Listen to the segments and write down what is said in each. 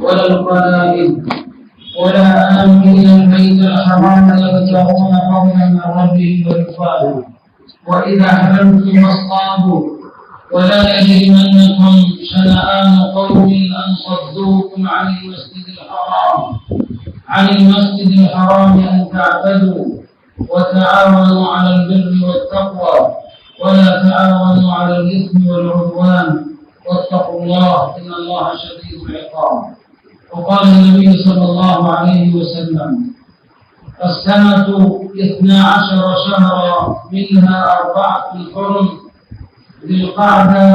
ولا القلائد ولا آمنين البيت الحرام يبتغون فضلا من ربهم ورضوانا وإذا حللتم فاصطادوا ولا يجرمنكم شنآن قوم أن صدوكم عن المسجد الحرام أن تعتدوا وتعاونوا على البر والتقوى ولا تعاونوا على الإثم والعدوان واتقوا الله إن الله شديد العقاب. وقال النبي صلى الله عليه وسلم: السنة 12 شهرا منها 4 حرم ذي القعدة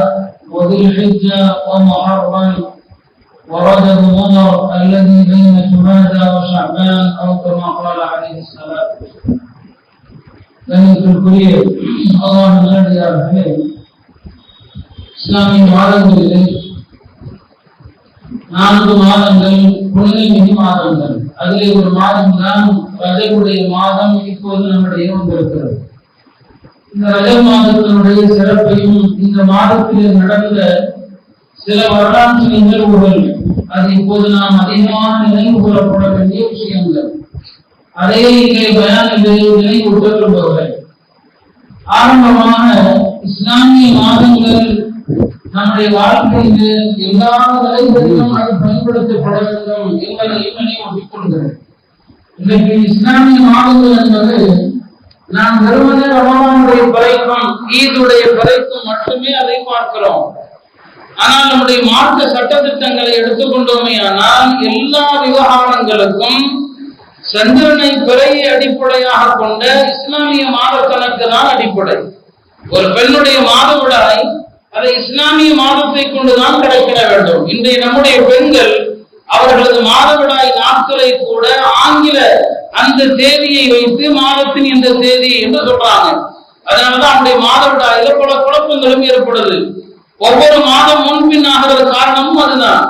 وذي الحجة ومحرم ورجب مضر الذي بين جمادى وشعبان أو كما قال عليه الصلاة والسلام. கண்ணியத்திற்குரிய அல்லாஹ்வின் நல்லடியார்களே, இஸ்லாமிய மாதங்களிலே 4 மாதங்கள் புனிதமிகு மாதங்கள். அதிலே ஒரு மாதம் தான் ரஜபுடைய மாதம் இப்போது நம்முடைய வந்திருக்கிறது. இந்த ரஜப் மாதத்தினுடைய சிறப்பையும் இந்த மாதத்திலே நடந்த சில வரலாற்று நிகழ்வுகள், அது இப்போது நாம் அதிகமாக நினைவு கூறப்பட வேண்டிய விஷயங்கள், அதே இங்கே பயானிலே நினைவூட்ட விரும்புகிறேன். ஆரம்பமாக இஸ்லாமிய மாதங்கள் நம்முடைய வாழ்க்கையில் எல்லா நிலைகளிலும் அது பயன்படுத்தப்பட வேண்டும் என்பதை நினைவூட்டிக் கொள்கிறேன். இன்றைக்கு இஸ்லாமிய மாதங்கள் என்பது நாம் வெறுமனே ரமலானுடைய பிறைக்கும் ஈதுடைய பிறைக்கும் மட்டுமே அதை பார்க்கிறோம். ஆனால் நம்முடைய மார்க்க சட்டத்திட்டங்களை எடுத்துக்கொண்டோமே ஆனால் எல்லா விவகாரங்களுக்கும் சந்திரனை பிறையை அடிப்படையாக கொண்ட இஸ்லாமிய மாத கணக்கு தான் அடிப்படை. ஒரு பெண்ணுடைய மாதவிடாய் அதை இஸ்லாமிய மாதத்தை கொண்டுதான் கிடைக்கிற வேண்டும். இன்றைய நம்முடைய பெண்கள் அவர்களது மாதவிடாய் நாட்களை கூட ஆங்கில அந்த தேதியை வைத்து மாதத்தின் இந்த தேதி என்று சொல்றாங்க. அதனாலதான் அவருடைய மாதவிடாயில பல குழப்பங்களும் ஏற்படுது. ஒவ்வொரு மாதம் முன்பின்னாகிறது காரணமும் அதுதான்.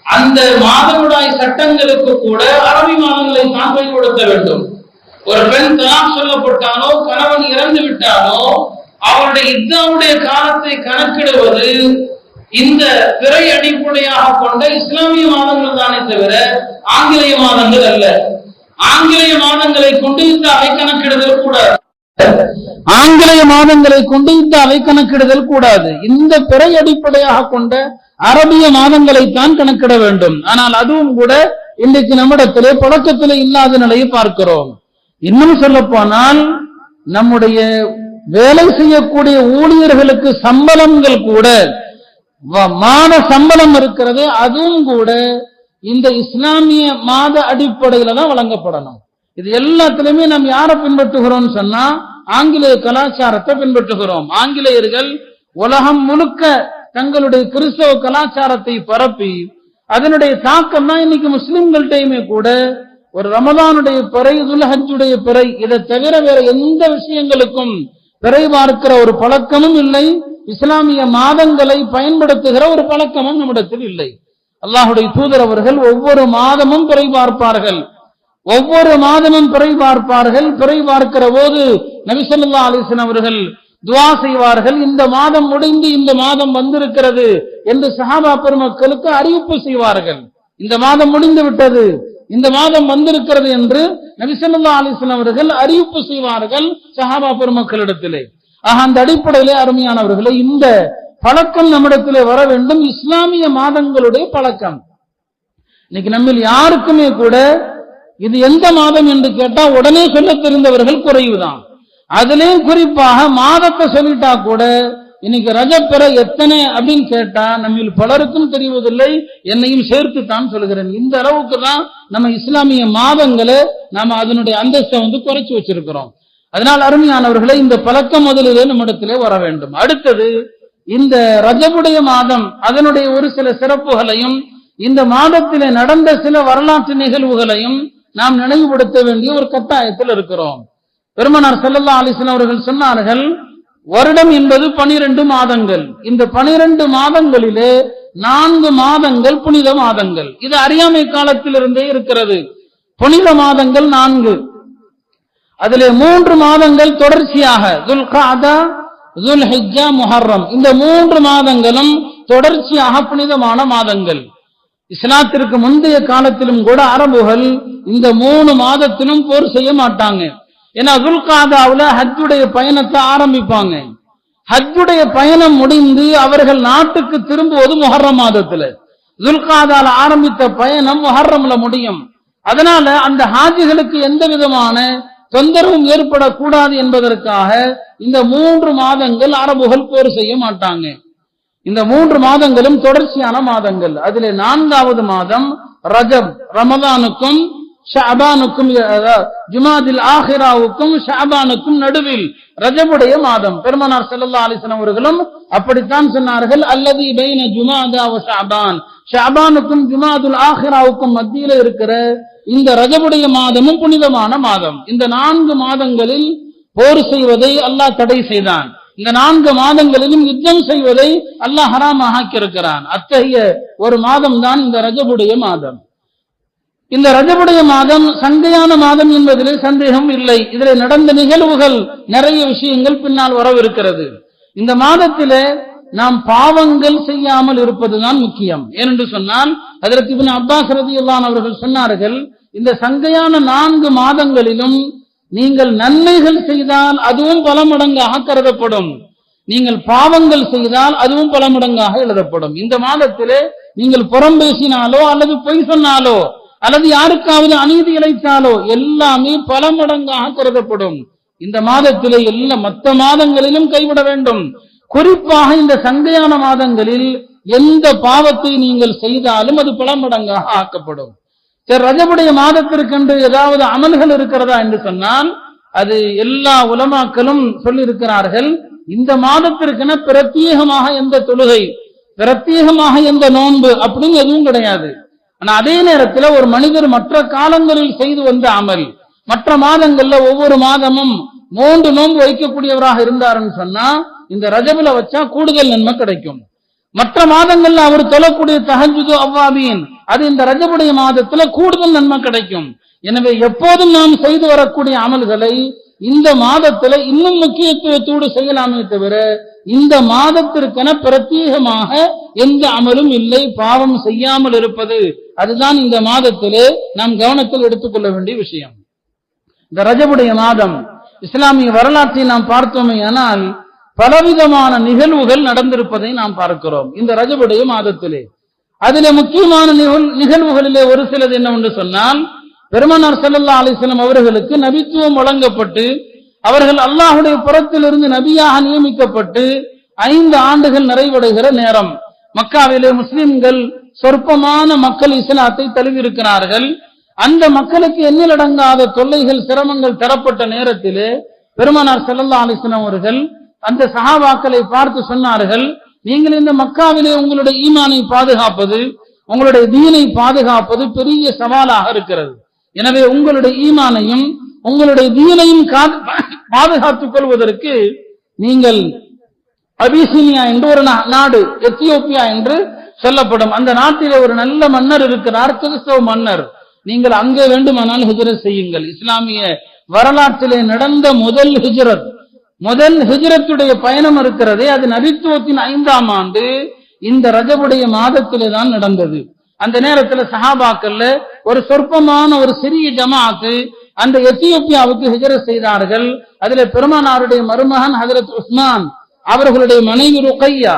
அந்த மாதவிடாய் சட்டங்களுக்கு கூட அரபி மாதங்களை தான் பயன்படுத்த வேண்டும். ஒரு பெண் தலாக் சொல்லப்பட்டாலோ கணவன் இறந்து விட்டாலோ அவருடைய இத்தாவுடைய காலத்தை கணக்கிடுவது இந்த பிறை அடிப்படையாக கொண்ட இஸ்லாமிய மாதங்கள் தானே தவிர ஆங்கிலேய மாதங்கள் அல்ல. ஆங்கிலேய மாதங்களை கொண்டு இந்த அவை கணக்கிடுதல் கூடாது. ஆங்கிலேய மாதங்களை கொண்டு இந்த அவை கணக்கிடுதல் கூடாது. இந்த பிறை அடிப்படையாக கொண்ட அரபிய மாதங்களைத்தான் கணக்கிட வேண்டும். ஆனால் அதுவும் கூட இன்றைக்கு நம்மிடத்திலே பழக்கத்திலே இல்லாத நிலையை பார்க்கிறோம். இன்னும் சொல்ல போனால் நம்முடைய வேலை செய்யக்கூடிய ஊழியர்களுக்கு சம்பளங்கள் கூட மாத சம்பளம் இருக்கிறது, அதுவும் கூட இந்த இஸ்லாமிய மாத அடிப்படையில தான் வழங்கப்படணும். இது எல்லாத்திலுமே நாம் யாரை பின்பற்றுகிறோம் சொன்னா ஆங்கிலேய கலாச்சாரத்தை பின்பற்றுகிறோம். ஆங்கிலேயர்கள் உலகம் முழுக்க தங்களுடைய கிறிஸ்தவ கலாச்சாரத்தை பரப்பி அதனுடைய தாக்கம் தான் இன்னைக்கு முஸ்லிம்கள்டையுமே கூட ஒரு ரமதானுடைய பிறை, துல்ஹஜ்ஜுடைய பிறை, இதை தவிர வேற எந்த விஷயங்களுக்கும் பிறை பார்க்கிற ஒரு பழக்கமும் இல்லை. இஸ்லாமிய மாதங்களை பயன்படுத்துகிற ஒரு பழக்கமும் நம்மிடத்தில் இல்லை. அல்லாஹுடைய தூதர் அவர்கள் ஒவ்வொரு மாதமும் பிறை பார்ப்பார்கள். ஒவ்வொரு மாதமும் பிறை பார்ப்பார்கள். பிறை பார்க்கிற போது நபி ஸல்லல்லாஹு அலைஹி வஸல்லம் அவர்கள் துஆ செய்வார்கள். இந்த மாதம் முடிந்து இந்த மாதம் வந்திருக்கிறது என்று சஹாபா பெருமக்களுக்கு அறிவிப்பு செய்வார்கள். இந்த மாதம் முடிந்து விட்டது, இந்த மாதம் வந்திருக்கிறது என்று நபி ஸல்லல்லாஹு அலைஹி வஸல்லம் அவர்கள் அறிவிப்பு செய்வார்கள் சஹாபா பெருமக்களிடத்திலே. அந்த அடிப்படையிலே அருமையானவர்களே, இந்த பழக்கம் நம்மிடத்திலே வர வேண்டும். இஸ்லாமிய மாதங்களுடைய பழக்கம் இன்னைக்கு நம்மில் யாருக்குமே கூட இது எந்த மாதம் என்று கேட்டா உடனே சொல்ல தெரிந்தவர்கள் குறைவுதான். அதிலே குறிப்பாக மாதத்தை சொல்லிட்டா கூட இன்னைக்கு ரஜப் எத்தனை அப்படின்னு கேட்டா நம்மில் பலருக்கும் தெரிவதில்லை, என்னையும் சேர்த்து தான் சொல்கிறேன். இந்த அளவுக்கு தான் நம்ம இஸ்லாமிய மாதங்களை நாம அதனுடைய அந்தஸ்தை குறைச்சு வச்சிருக்கிறோம். அதனால் அருமையானவர்களை, இந்த பழக்கம் முதலிலே நம்மிடத்திலே வர வேண்டும். அடுத்தது, இந்த ரஜபுடைய மாதம் அதனுடைய ஒரு சில சிறப்புகளையும் இந்த மாதத்திலே நடந்த சில வரலாற்று நிகழ்வுகளையும் நாம் நினைவுபடுத்த வேண்டிய ஒரு கட்டாயத்தில் இருக்கிறோம். பெருமானார் ஸல்லல்லாஹு அலைஹி வஸல்லம் அவர்கள் சொன்னார்கள், வருடம் என்பது 12 மாதங்கள். இந்த 12 மாதங்களிலே 4 மாதங்கள் புனித மாதங்கள். இது அறியாமை காலத்திலிருந்தே இருக்கிறது. புனித மாதங்கள் 4. அதிலே 3 மாதங்கள் தொடர்ச்சியாக துல்காதா, துல்ஹிஜ்ஜா, முஹர்ரம், இந்த 3 மாதங்களும் தொடர்ச்சியாக புனிதமான மாதங்கள். இஸ்லாத்திற்கு முந்தைய காலத்திலும் கூட அரபுகள் இந்த 3 மாதத்திலும் போர் செய்ய மாட்டாங்க. ஏன்னா துல்காதாவுல ஹஜ்ஜுடைய பயணத்தை ஆரம்பிப்பாங்க. ஹஜ்ஜுடைய பயணம் முடிந்து அவர்கள் நாட்டுக்கு திரும்புவது முஹர்ரம் மாதத்துல. துல்காதால ஆரம்பித்த பயணம் முஹர்ரம்ல முடியும். அதனால அந்த ஹாஜிகளுக்கு எந்த விதமான தொந்தரவும் ஏற்படக்கூடாது என்பதற்காக இந்த 3 மாதங்கள் அரபுகள் போர் செய்ய மாட்டாங்க. இந்த 3 மாதங்களும் தொடர்ச்சியான மாதங்கள். அதிலே 4வது மாதம் ரஜப், ரமதானுக்கும் ஷஅபானுக்கும் ஜுமாதில் ஆஹிராவுக்கும் ஷஅபானுக்கும் நடுவில் ரஜபுடைய மாதம். பெருமானார் ஸல்லல்லாஹு அலைஹி வஸல்லம் அவர்களும் அப்படித்தான் சொன்னார்கள், அல்லதி பைன ஜுமாதா வ ஷஅபான், ஷஅபானுக்கும் ஜுமாதுல் ஆஹிராவுக்கும் மத்தியில இருக்கிற இந்த ரஜபுடைய மாதமும் புனிதமான மாதம். இந்த 4 மாதங்களில் போர் செய்வதை அல்லாஹ் தடை செய்தான். இந்த 4 மாதங்களிலும் யுத்தம் செய்வதை அல்லாஹ் ஹராமாக ஆக்கியிருக்கிறான். அத்தகைய ஒரு மாதம் தான் இந்த ரஜபுடைய மாதம். இந்த ரஜபுடைய மாதம் சங்கையான மாதம் என்பதிலே சந்தேகம் இல்லை. இதில் நடந்த நிகழ்வுகள் நிறைய விஷயங்கள் பின்னால் வரவிருக்கிறது. இந்த மாதத்திலே நாம் பாவங்கள் செய்யாமல் இருப்பதுதான் முக்கியம். ஏனென்று சொன்னால் ஹஜ்ரத் இப்னு அப்பாஸ் ரலியல்லாஹு அன்ஹு அவர்கள் சொன்னார்கள், இந்த சங்கையான 4 மாதங்களிலும் நீங்கள் நன்மைகள் செய்தால் அதுவும் பல மடங்காக கருதப்படும், நீங்கள் பாவங்கள் செய்தால் அதுவும் பல மடங்காக எழுதப்படும். இந்த மாதத்திலே நீங்கள் புறம் பேசினாலோ அல்லது பொய் சொன்னாலோ அல்லது யாருக்காவது அநீதி இழைத்தாலோ எல்லாமே பல மடங்காக கருதப்படும். இந்த மாதத்திலே மற்ற மாதங்களிலும் கைவிட வேண்டும். குறிப்பாக இந்த சங்கையான மாதங்களில் எந்த பாவத்தை நீங்கள் செய்தாலும் அது பல மடங்காக ஆக்கப்படும். சரி, ரஜபுடைய மாதத்திற்கென்று ஏதாவது அமல்கள் இருக்கிறதா என்று சொன்னால் அது எல்லா உலமாக்களும் சொல்லி இருக்கிறார்கள். இந்த மாதத்திற்கென பிரத்யேகமாக எந்த தொழுகை, பிரத்யேகமாக எந்த நோன்பு அப்படின்னு எதுவும் கிடையாது. ஆனா அதே நேரத்தில் ஒரு மனிதர் மற்ற காலங்களில் செய்து வந்த அமல், மற்ற மாதங்கள்ல ஒவ்வொரு மாதமும் 3 நோன்பு வைக்கக்கூடியவராக இருந்தாருன்னு சொன்னா இந்த ரஜபுல வச்சா கூடுதல் நன்மை கிடைக்கும். மற்ற மாதங்கள்ல அவர் தொழக்கூடிய தஹஜ்ஜுது அவ்வாபீன் அது இந்த ரஜபுடைய மாதத்துல கூடுதல் நன்மை கிடைக்கும். எனவே எப்போதும் நாம் செய்து வரக்கூடிய அமல்களை இந்த மாதத்துல இன்னும் முக்கியத்துவத்தோடு செய்யலாமே தவிர இந்த மாதத்திற்கென பிரத்யேகமாக எந்த அமலும் இல்லை. பாவம் செய்யாமல் இருப்பது அதுதான் இந்த மாதத்திலே நாம் கவனத்தில் எடுத்துக்கொள்ள வேண்டிய விஷயம். இந்த ரஜபுடைய மாதம் இஸ்லாமிய வரலாற்றை நாம் பார்த்தோமே ஆனால் பலவிதமான நிகழ்வுகள் நடந்திருப்பதை நாம் பார்க்கிறோம் இந்த ரஜபுடைய மாதத்திலே. அதிலே முக்கியமான நிகழ்வுகளிலே ஒரு சிலது என்னவென்று சொன்னால், பெருமானார் ஸல்லல்லாஹு அலைஹி வஸல்லம் அவர்களுக்கு நபித்துவம் வழங்கப்பட்டு அவர்கள் அல்லாஹ்வுடைய புறத்திலிருந்து நபியாக நியமிக்கப்பட்டு 5 ஆண்டுகள் நிறைவடைகிற நேரம். மக்காவிலே முஸ்லிம்கள் சொற்பமான மக்கள் இஸ்லாத்தை தழுவியிருக்கிறார்கள். அந்த மக்களுக்கு எண்ணிலடங்காத தொல்லைகள், சிரமங்கள் தரப்பட்ட நேரத்திலே பெருமானார் ஸல்லல்லாஹு அலைஹி வஸல்லம் அவர்கள் அந்த சஹாபாக்களை பார்த்து சொன்னார்கள், நீங்கள் இந்த மக்காவிலே உங்களுடைய ஈமானை பாதுகாப்பது, உங்களுடைய தீனை பாதுகாப்பது பெரிய சவாலாக இருக்கிறது. எனவே உங்களுடைய ஈமானையும் உங்களுடைய தீனையும் பாதுகாத்துக் கொள்வதற்கு நீங்கள் அபிசீனியா என்று ஒரு நாடு, எத்தியோப்பியா என்று சொல்லப்படும் அந்த நாட்டிலே ஒரு நல்ல மன்னர் இருக்கிறார், கிறிஸ்தவ மன்னர். நீங்கள் அங்கே வேண்டுமானால் ஹிஜ்ரத் செய்யுங்கள். இஸ்லாமிய வரலாற்றிலே நடந்த முதல் ஹிஜ்ரத்துடைய பயணம் இருக்கிறதே அது நபித்துவத்தின் 5ஆம் ஆண்டு இந்த ரஜபுடைய மாதத்திலே தான் நடந்தது. அந்த நேரத்தில் சஹாபாக்கள்ல ஒரு சொற்பமான ஒரு சிறிய ஜமாஅத்து அந்த எத்தியோப்பியாவுக்கு ஹிஜ்ரத் செய்தார்கள். அதுல பெருமானாருடைய மருமகன் ஹஜ்ரத் உஸ்மான், அவர்களுடைய மனைவி ருக்கையா,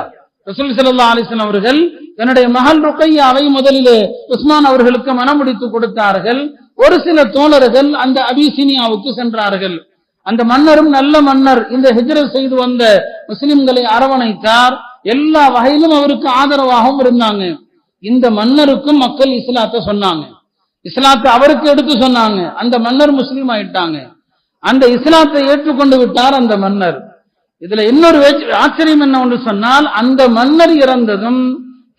ரசூல் ஸல்லல்லாஹு அலைஹி வஸல்லம் அவர்கள் தன்னுடைய மகள் ருக்கையாவை முதலிலே உஸ்மான் அவர்களுக்கு மனமுடித்து கொடுத்தார்கள். ஒரு சில தோழர்கள் அந்த அபிசீனியாவுக்கு சென்றார்கள். அந்த மன்னரும் நல்ல மன்னர், இந்த ஹிஜ்ரத் செய்து வந்த முஸ்லிம்களை அரவணைத்தார். எல்லா வகையிலும் அவருக்கு ஆதரவாகவும் இருந்தாங்க. இந்த மன்னருக்கும் மக்கள் இஸ்லாத்தை சொன்னாங்க, இஸ்லாத்தை அவருக்கு எடுத்து சொன்னாங்க. அந்த மன்னர் முஸ்லீம் ஆயிட்டாங்க. அந்த இஸ்லாத்தை ஏற்றுக்கொண்டு விட்டார் அந்த மன்னர். இதுல இன்னொரு ஆச்சரியம் என்ன ஒன்று சொன்னால், அந்த மன்னர் இறந்ததும்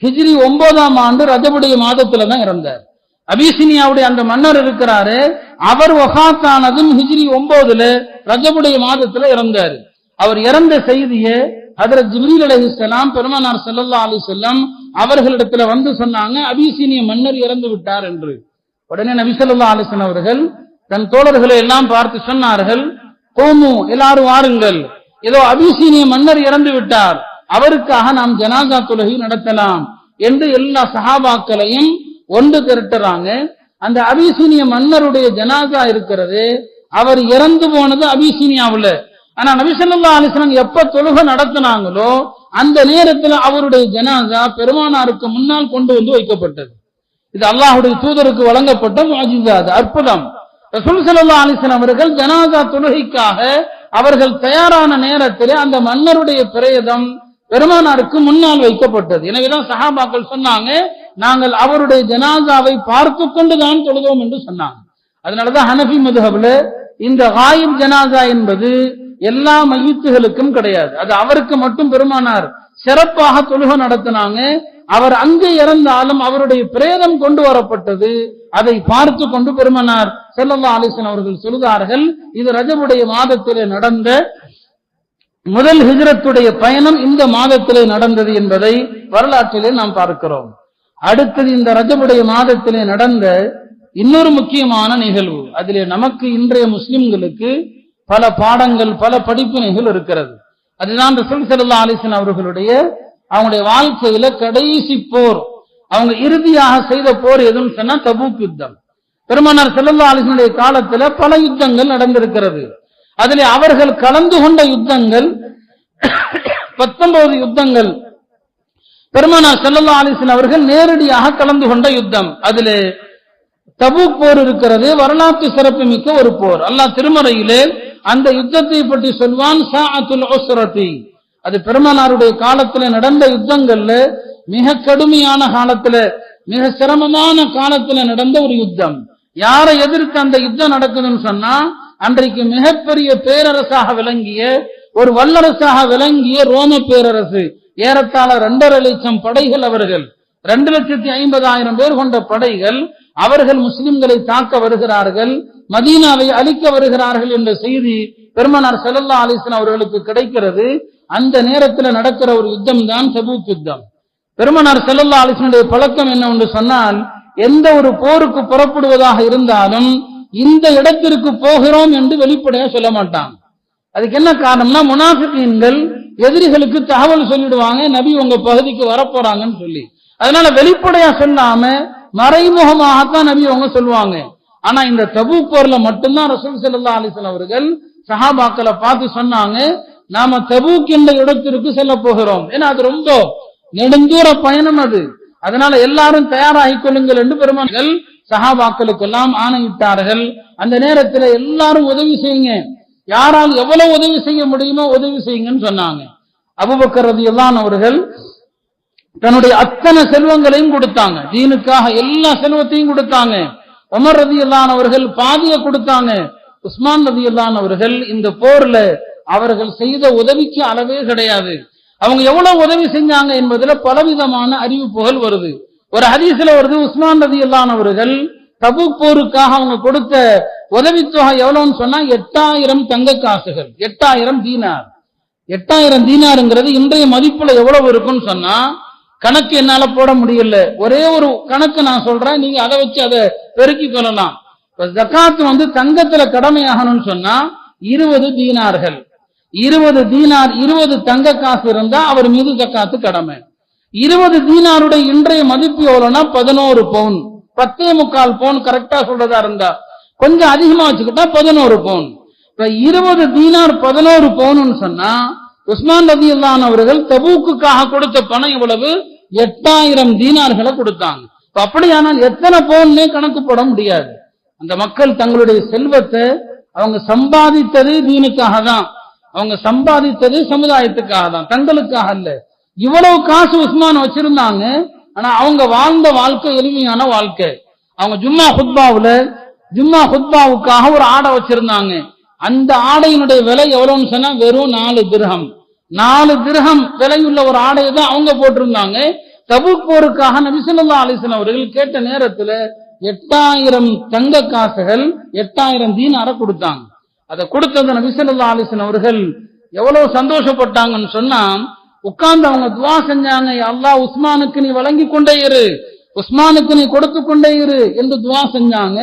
ஹிஜ்ரி 9ஆம் ஆண்டு ரஜபுடைய மாதத்துல தான் இறந்தார். அபிசீனியாவுடைய அந்த மன்னர் இருக்கிறாரு, அவர் வஃபாத்தானதும் ஹிஜ்ரி 9ல ரஜபுடைய மாதத்துல இறந்தார். அவர் இறந்த செய்தியை ஹஜ்ரத் ஜிப்ரீல் அலைஹிஸ்ஸலாம் பெருமானார் ஸல்லல்லாஹு அலைஹி வஸல்லம் அவர்களிடத்துல வந்து சொன்னாங்க, அபிசீனிய மன்னர் இறந்து விட்டார் என்று. உடனே நபி ஸல்லல்லாஹு அலைஹி வஸல்லம் அவர்கள் தன் தோழர்களை எல்லாம் பார்த்து சொன்னார்கள், கோமு, எல்லாரும் வாருங்கள், ஏதோ அபிசீனிய மன்னர் இறந்து விட்டார், அவருக்காக நாம் ஜனாசா தொழுகை நடத்தலாம் என்று எல்லா சஹாபாக்களையும் ஒன்று திரட்டுறாங்க. அந்த அபிசீனிய மன்னருடைய ஜனாசா இருக்கிறது, அவர் இறந்து போனது அபிசீனியாவுல. ஆனா நபி ஸல்லல்லாஹு அலைஹி வஸல்லம் எப்ப தொழுகை நடத்தினாங்களோ அந்த நேரத்துல அவருடைய ஜனாசா பெருமானாருக்கு முன்னால் கொண்டு வந்து வைக்கப்பட்டது. இது அல்லாஹ்வுடைய தூதருக்கு வழங்கப்பட்ட முஅஜிஸா, அற்புதம். ரசூல் ஸல்லல்லாஹு அலைஹி வஸல்லம் அவர்கள் ஜனாசா தொழுகைக்காக அவர்கள் தயாரான நேரத்தில் அந்த மன்னருடைய பிரேதம் பெருமானாருக்கு முன்னால் வைக்கப்பட்டது. எனவேதான் சஹாபாக்கள் சொன்னாங்க, நாங்கள் அவருடைய ஜனாசாவை பார்த்து கொண்டுதான் தொழுதோம் என்று சொன்னாங்க. அதனாலதான் ஹனஃபி மதுஹப்ல இந்த காயிப் ஜனாசா என்பது எல்லா மையத்துகளுக்கும் கிடையாது, அது அவருக்கு மட்டும் பெருமானார் சிறப்பாக தொழுகை நடத்தினாங்க. அவர் அங்கே இறந்தாலும் அவருடைய பிரேதம் கொண்டு வரப்பட்டது, அதை பார்த்து கொண்டு பெருமானார் ஸல்லல்லாஹு அலைஹி வஸல்லம் அவர்கள் சொல்கிறார்கள், இது ரஜபுடைய மாதத்திலே நடந்த முதல் ஹிஜ்ரத்துடைய பயணம் இந்த மாதத்திலே நடந்தது என்பதை வரலாற்றிலே நாம் பார்க்கிறோம். அடுத்தது இந்த ரஜபுடைய மாதத்திலே நடந்த இன்னொரு முக்கியமான நிகழ்வு, அதிலே நமக்கு இன்றைய முஸ்லிம்களுக்கு பல பாடங்கள் பல படிப்பினைகள் இருக்கிறது. அதுதான் ரசூல் ஸல்லல்லாஹு அலைஹி வஸல்லம் அவர்களுடைய அவங்களுடைய வாழ்க்கையில கடைசி போர், அவங்க இறுதியாக செய்த போர் எதுன்னு சொன்னா தபூக் யுத்தம். பெருமானார் ஸல்லல்லாஹு அலைஹி வஸல்லம் காலத்துல பல யுத்தங்கள் நடந்திருக்கிறது. அதிலே அவர்கள் கலந்து கொண்ட யுத்தங்கள் 19 யுத்தங்கள். பெருமானார் ஸல்லல்லாஹு அலைஹி வஸல்லம் அவர்கள் நேரடியாக கலந்து கொண்ட யுத்தம். அதிலே தபூக் போர் இருக்கிறது, வரலாற்று சிறப்பு மிக்க ஒரு போர். அல்லாஹ் திருமறையிலே அந்த யுத்தத்தை பற்றி சொல்வான், சாஅத்துல் உஸ்ரதி. அது பெருமானாருடைய காலத்துல நடந்த யுத்தங்கள்ல மிக கடுமையான காலத்துல மிக சிரமமான காலத்துல நடந்த ஒரு யுத்தம். யாரை எதிர்த்து அந்த யுத்தம் நடக்குதுன்னு சொன்னா, அன்றைக்கு மிகப்பெரிய பேரரசாக விளங்கிய ஒரு வல்லரசாக விளங்கிய ரோம பேரரசு, ஏறத்தாழ 2.5 லட்சம் படைகள், அவர்கள் 2,50,000 பேர் கொண்ட படைகள், அவர்கள் முஸ்லிம்களை தாக்க வருகிறார்கள், மதீனாவை அழிக்க வருகிறார்கள் என்ற செய்தி பெருமானார் ஸல்லல்லாஹு அலைஹி வஸல்லம் அவர்களுக்கு கிடைக்கிறது. அந்த நேரத்தில் நடக்கிற ஒரு யுத்தம் தான் தபூக் யுத்தம். பெருமானார் ஸல்லல்லாஹு அலைஹி வஸல்லம் பழக்கம் என்னவென்று சொன்னால், எந்த ஒரு போருக்கு புறப்படுவதாக இருந்தாலும் இந்த இடத்திற்கு போகிறோம் என்று வெளிப்படையா சொல்ல மாட்டாங்க. அதுக்கு என்ன காரணம்னா, முனாஃபிகீன்கள் எதிரிகளுக்கு தகவல் சொல்லிடுவாங்க, நபி உங்க பகுதிக்கு வரப்போறாங்கன்னு சொல்லி. அதனால வெளிப்படையா சொல்லாம மறைமுகமாகத்தான் நபி அவங்க சொல்லுவாங்க. ஆனா இந்த தபூக் போர்ல மட்டும்தான் ரசூல் ஸல்லல்லாஹு அலைஹி வஸல்லம் அவர்கள் சஹாபாக்களை பார்த்து சொன்னாங்க, நாம தபூக் என்ற இடத்திற்கு செல்ல போகிறோம். ஏன்னா அது ரொம்ப நெடுந்தூர பயணம் அது, அதனால எல்லாரும் தயாராகிக் கொள்ளுங்கள் என்று பெருமானார் சஹாபாக்களுக்கு எல்லாம் ஆணையிட்டார்கள். அந்த நேரத்தில் எல்லாரும் உதவி செய்யுங்க, யாரால் எவ்வளவு உதவி செய்ய முடியுமோ உதவி செய்யுங்கன்னு சொன்னாங்க. அபூபக்கர் ரலியல்லாஹு அன்ஹு அவர்கள் தன்னுடைய அத்தனை செல்வங்களையும் கொடுத்தாங்க, தீனுக்காக எல்லா செல்வத்தையும் கொடுத்தாங்க. உமர் ரலியல்லாஹு அன்ஹு அவர்கள் பாதியை கொடுத்தாங்க. உஸ்மான் ரலியல்லாஹு அன்ஹு அவர்கள் இந்த போர்ல அவர்கள் செய்த உதவிக்கு அளவே கிடையாது. அவங்க எவ்வளவு உதவி செஞ்சாங்க என்பதுல பலவிதமான அறிவிப்புகள் வருது. ஒரு ஹதீஸ்ல வருது, உஸ்மான் ரலியல்லாஹு அன்ஹு அவர்கள் தபூக் போருக்காக அவங்க கொடுத்த உதவித்தொகை எவ்வளவுன்னு சொன்னா 8000 தங்க காசுகள், 8000 தீனார். 8000 தீனாருங்கிறது இன்றைய மதிப்புல எவ்வளவு இருக்குன்னு சொன்னா கணக்கு என்னால போட முடியல. ஒரே ஒரு கணக்கு நான் சொல்றேன், நீங்க அதை வச்சு அதை பெருக்கி கொள்ளலாம். ஜகாத் தங்கத்துல கடமையாகணும்னு சொன்னா 20 தீனார்கள், 20 தீனார், 20 தங்க காசு இருந்தா அவர் மீது ஜகாத்து கடமை. 20 தீனாருடைய இன்றைய மதிப்பு எவ்வளவுனா 11 பவுன், 10.25 பவுன் கரெக்டா சொல்றதா இருந்தா, கொஞ்சம் அதிகமா வச்சுக்கிட்டா 11 பவுன். இப்ப 20 தீனார் 11 பவுன் சொன்னா உஸ்மான் ரலியல்லாஹு அன்ஹு அவர்கள் தபூக்குக்காக கொடுத்த பணம் இவ்வளவு 8000 தீனார்களை கொடுத்தாங்க. அப்படியானால் எத்தனை பவுன்னே கணக்கு போட முடியாது. அந்த மக்கள் தங்களுடைய செல்வத்தை அவங்க சம்பாதித்தது தீனுக்காக தான், அவங்க சம்பாதித்தது சமுதாயத்துக்காக தான், தங்களுக்காக அல்ல. இவ்வளவு காசு உஸ்மான் வச்சிருந்தாங்க, ஆனா அவங்க வாழ்ந்த வாழ்க்கை எளிமையான வாழ்க்கை. அவங்க ஜும்மா ஹுத்பாவுக்காக ஒரு ஆடை வச்சிருந்தாங்க. அந்த ஆடையினுடைய விலை எவ்வளவுன்னு சொன்னா வெறும் 4 திர்ஹம். 4 திர்ஹம் விலையுள்ள ஒரு ஆடையை தான் அவங்க போட்டிருந்தாங்க. தபூக் போருக்காக நபி ஸல்லல்லாஹு அலைஹி வஸல்லம் அவர்கள் கேட்ட நேரத்துல 8000 தங்க காசுகள், 8000 தீனாரை கொடுத்தாங்க. அதை கொடுத்தது நபி ஸல்லல்லாஹு அலைஹி வஸல்லம் அவர்கள் எவ்வளவு சந்தோஷப்பட்டாங்கன்னு சொன்னா, உட்கார்ந்து அவங்க துவா செஞ்சாங்க, அல்லாஹ் உஸ்மானுக்கு நீ வழங்கி கொண்டே இரு, உஸ்மானுக்கு நீ கொடுத்து கொண்டே இரு என்று துவா செஞ்சாங்க.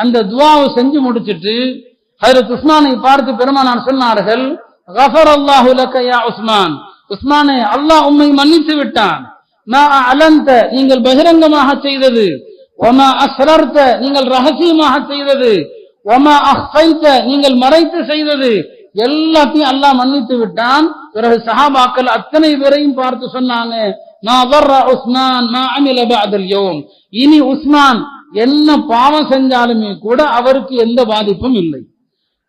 அந்த துவாவை செஞ்சு முடிச்சிட்டு ஹஜ்ரத் உஸ்மானை பார்த்து பெருமானார் சொன்னார்கள், கஃபரல்லாஹு லக யா உஸ்மான், உஸ்மானே அல்லாஹ் உம்மை மன்னித்து விட்டான். மா அலந்த, நீங்கள் பகிரங்கமாக செய்தது, ஒமா அஸ்ரர்த நீங்கள் ரகசியமாக செய்தது, ஒமா அஹ்ஃபைத நீங்கள் மறைத்து செய்தது, எல்லாத்தையும் அல்லாஹ் மன்னித்து விட்டான். பிறகு சஹாபாக்கள் அத்தனை பேரையும் பார்த்து சொன்னாங்க, மா தர்ர உஸ்மான் மா அமில பஅதல் யௌம், இனி உஸ்மான் என்ன பாவம் செஞ்சாலுமே கூட அவருக்கு எந்த பாதிப்பும் இல்லை,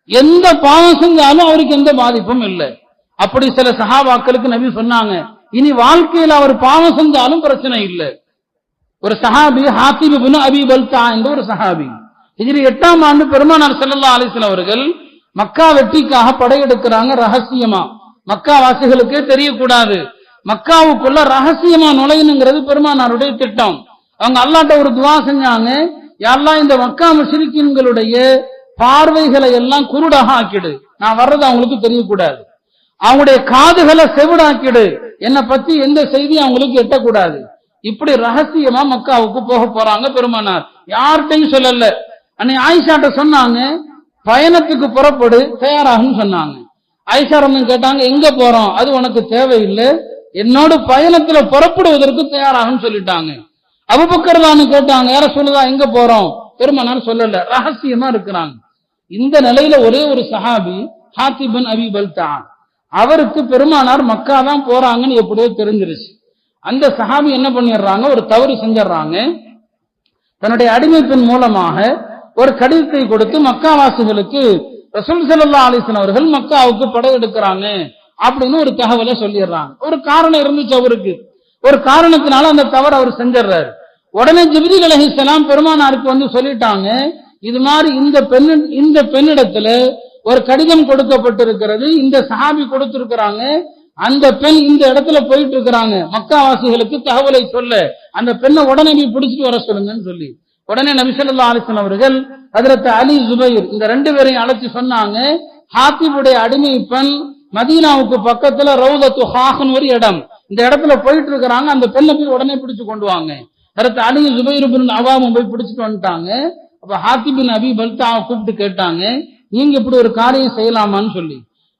எந்த பாவம் செஞ்சாலும் அவருக்கு எந்த பாதிப்பும் இல்லை. அப்படி சில சஹாபாக்களுக்கு நபி சொன்னாங்க, இனி வாழ்க்கையில் அவர் பாவம் செஞ்சாலும் பிரச்சனை இல்லை. ஒரு சஹாபி ஹாத்திப் இப்னு அபி பல்தா என்ற ஒரு சஹாபி, ஹிஜ்ரி 8ஆம் ஆண்டு பெருமானார் ஸல்லல்லாஹு அலைஹி வஸல்லம் அவர்கள் மக்கா வெற்றிக்காக படையெடுக்கிறாங்க. ரகசியமா, மக்கா வாசிகளுக்கே தெரியக்கூடாது, மக்காவுக்குள்ள ரகசியமா நுழையணுங்கிறது பெருமானாருடைய திட்டம். அவங்க அல்லாஹ்ட்ட ஒரு துவா செஞ்சாங்க, யா அல்லாஹ் இந்த மக்கா முஷ்ரிக்கீன்களுடைய பார்வைகளை எல்லாம் குருடாக ஆக்கிடு, நான் வர்றது அவங்களுக்கு தெரியக்கூடாது, அவங்களுடைய காதுகளை செவிடாக்கிடு, என்னை பத்தி எந்த செய்தி அவங்களுக்கு எட்டக்கூடாது. இப்படி ரகசியமா மக்காவுக்கு போக போறாங்க பெருமானார், யார்கிட்டையும் சொல்லல. அன்னை ஆயிஷாட்ட சொன்னாங்க, பயணத்துக்கு புறப்படு தயாராகும் சொன்னாங்க. ஆயிஷா ரமன் கேட்டாங்க, எங்க போறோம், அது உனக்கு தேவையில்லை, என்னோட பயணத்துல புறப்படுவதற்கு தயாராகும் சொல்லிட்டாங்க. அபூபக்கர்லான்னு கேட்டாங்க, யார சொல்லுதா எங்க போறோம், பெருமானார் சொல்லல, ரகசியமா இருக்கிறாங்க. இந்த நிலையில ஒரே ஒரு சஹாபி ஹாத்திப் பின் அபி பல்தா, அவருக்கு பெருமானார் மக்கா தான் போறாங்கன்னு எப்படியோ தெரிஞ்சிருச்சு. அந்த சஹாபி என்ன பண்ணிடுறாங்க, ஒரு தவறு செஞ்சிடறாங்க. தன்னுடைய அடிமை பெண் மூலமாக ஒரு கடிதத்தை கொடுத்து மக்காவாசிகளுக்கு ரசூல் ஸல்லல்லாஹு அலைஹி வஸல்லம் அவர்கள் மக்காவுக்கு படையெடுக்கிறாங்க அப்படின்னு ஒரு தகவலை சொல்லிடுறாங்க. ஒரு காரணம் இருந்துச்சு அவருக்கு, ஒரு காரணத்தினால அந்த தவறு அவர் செஞ்சிடறாரு. உடனே ஜிப்ரீல் அலைஹிஸ்ஸலாம் பெருமானாருக்கு வந்து சொல்லிட்டாங்க, இது மாதிரி இந்த பெண்ணிடத்துல ஒரு கடிதம் கொடுக்கப்பட்டிருக்கிறது, இந்த சஹாபி கொடுத்திருக்கிறாங்க, அந்த பெண் இந்த இடத்துல போயிட்டு இருக்கிறாங்க, மக்காவாசிகளுக்கு தகவலை சொல்ல, அந்த பெண்ணை உடனே நீ பிடிச்சிட்டு வர சொல்லுங்கன்னு சொல்லி உடனே நபி ஸல்லல்லாஹு அலைஹி வஸல்லம் அவர்கள் ஹஜ்ரத் அலி ஜுபைர் இந்த ரெண்டு பேரையும் அழைச்சு சொன்னாங்க, ஹாத்திபுடைய அடிமை பெண் மதீனாவுக்கு பக்கத்துல ரௌதத்து ஹாஹ்னு ஒரு இடம், இந்த இடத்துல போயிட்டு இருக்கிறாங்க, அந்த பெண்ணை போய் உடனே பிடிச்சு கொண்டு வாங்க. ஹஜ்ரத் அலி ஜுபைர் இப்னு அவாம் போய் பிடிச்சிட்டு வந்துட்டாங்க. அப்ப ஹாத்திப் பின் அபி பல்தாவை கூப்பிட்டு கேட்டாங்க, நீங்க இப்படி ஒரு காரியம் செய்யலாமான்னு சொல்லி,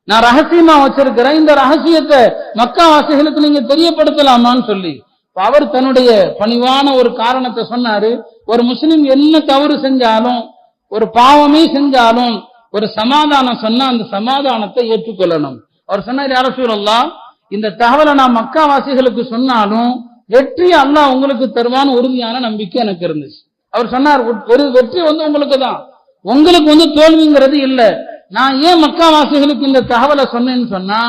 நான் ரகசியமா வச்சிருக்கிறேன், இந்த ரகசியத்தை மக்காவாசிகளுக்கு நீங்க தெரியப்படுத்தலாமான்னு சொல்லி. அவர் தன்னுடைய பணிவான ஒரு காரணத்தை சொன்னாரு, ஒரு முஸ்லிம் என்ன தவறு செஞ்சாலும், ஒரு பாவமே செஞ்சாலும் ஒரு சமாதானம் சொன்னா அந்த சமாதானத்தை ஏற்றுக்கொள்ளணும். அவர் சொன்னார், யா ரசூலல்லாஹ், இந்த தகவலை நான் மக்காவாசிகளுக்கு சொன்னாலும் வெற்றி அல்லாஹ் உங்களுக்கு தருவான்னு உறுதியான நம்பிக்கை எனக்கு இருந்துச்சு. அவர் சொன்னார், ஒரு வெற்றி உங்களுக்கு தான், உங்களுக்கு தோல்விங்கிறது இல்ல. நான் ஏன் மக்காவாசிகளுக்கு இந்த தகவலை சொன்னேன்னு சொன்னா,